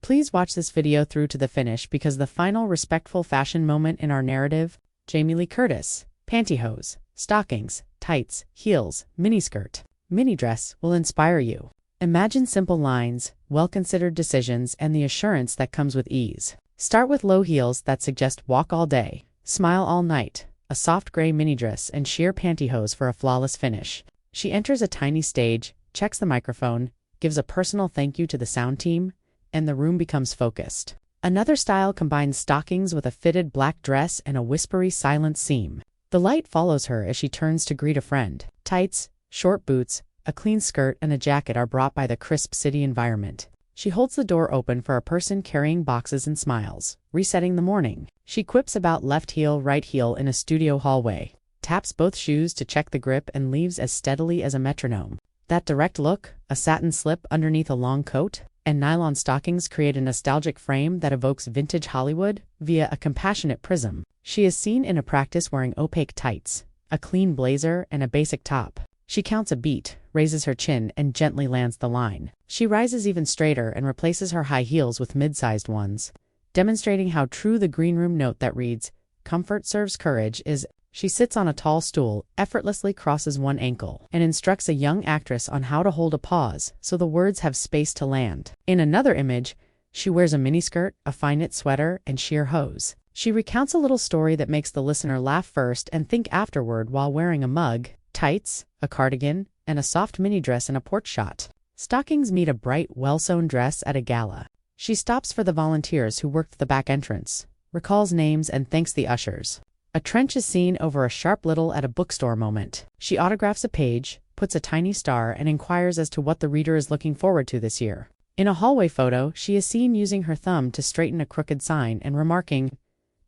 Please watch this video through to the finish because the final respectful fashion moment in our narrative, Jamie Lee Curtis, pantyhose, stockings, tights, heels, miniskirt, MiniDress, will inspire you. Imagine simple lines, well-considered decisions, and the assurance that comes with ease. Start with low heels that suggest walk all day, smile all night, a soft gray MiniDress, and sheer pantyhose for a flawless finish. She enters a tiny stage, checks the microphone, gives a personal thank you to the sound team, and the room becomes focused. Another style combines stockings with a fitted black dress and a whispery silent seam. The light follows her as she turns to greet a friend. Tights, short boots, a clean skirt, and a jacket are brought by the crisp city environment. She holds the door open for a person carrying boxes and smiles, resetting the morning. She quips about left heel, right heel in a studio hallway, taps both shoes to check the grip, and leaves as steadily as a metronome. That direct look, a satin slip underneath a long coat, and nylon stockings create a nostalgic frame that evokes vintage Hollywood via a compassionate prism. She is seen in a practice wearing opaque tights, a clean blazer, and a basic top. She counts a beat, raises her chin, and gently lands the line. She rises even straighter and replaces her high heels with mid-sized ones, demonstrating how true the green room note that reads, "Comfort serves courage" is. She sits on a tall stool, effortlessly crosses one ankle, and instructs a young actress on how to hold a pause so the words have space to land. In another image, she wears a miniskirt, a fine-knit sweater, and sheer hose. She recounts a little story that makes the listener laugh first and think afterward while wearing a mug, tights, a cardigan, and a soft MiniDress in a porch shot. Stockings meet a bright, well-sewn dress at a gala. She stops for the volunteers who worked the back entrance, recalls names, and thanks the ushers. A trench is seen over a sharp little at a bookstore moment. She autographs a page, puts a tiny star, and inquires as to what the reader is looking forward to this year. In a hallway photo, she is seen using her thumb to straighten a crooked sign and remarking,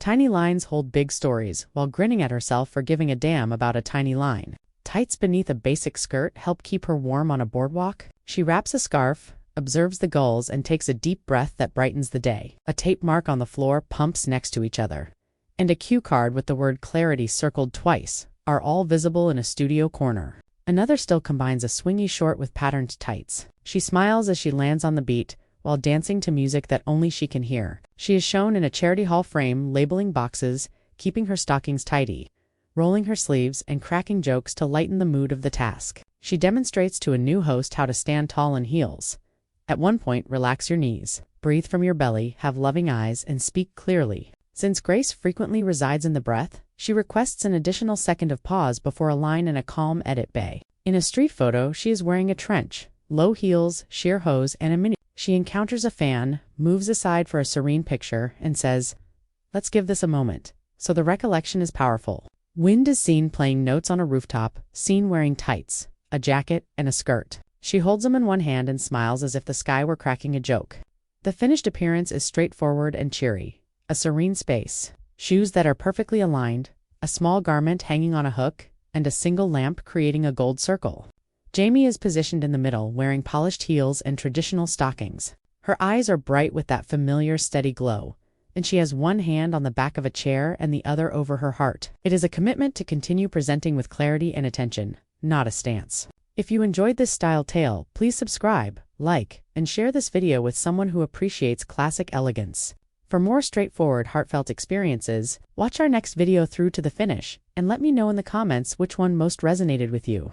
"Tiny lines hold big stories," while grinning at herself for giving a damn about a tiny line. Tights beneath a basic skirt help keep her warm on a boardwalk. She wraps a scarf, observes the gulls, and takes a deep breath that brightens the day. A tape mark on the floor pumps next to each other, and a cue card with the word clarity circled twice are all visible in a studio corner. Another still combines a swingy short with patterned tights. She smiles as she lands on the beat, while dancing to music that only she can hear. She is shown in a charity hall frame labeling boxes, keeping her stockings tidy, rolling her sleeves, and cracking jokes to lighten the mood of the task. She demonstrates to a new host how to stand tall in heels. At one point, relax your knees, breathe from your belly, have loving eyes, and speak clearly. Since grace frequently resides in the breath, she requests an additional second of pause before a line in a calm edit bay. In a street photo, she is wearing a trench, low heels, sheer hose, and a mini. She encounters a fan, moves aside for a serene picture, and says, "Let's give this a moment." So the recollection is powerful. Wind is seen playing notes on a rooftop, seen wearing tights, a jacket, and a skirt. She holds them in one hand and smiles as if the sky were cracking a joke. The finished appearance is straightforward and cheery. A serene space, shoes that are perfectly aligned, a small garment hanging on a hook, and a single lamp creating a gold circle. Jamie is positioned in the middle, wearing polished heels and traditional stockings. Her eyes are bright with that familiar steady glow, and she has one hand on the back of a chair and the other over her heart. It is a commitment to continue presenting with clarity and attention, not a stance. If you enjoyed this style tale, please subscribe, like, and share this video with someone who appreciates classic elegance. For more straightforward, heartfelt experiences, watch our next video through to the finish, and let me know in the comments which one most resonated with you.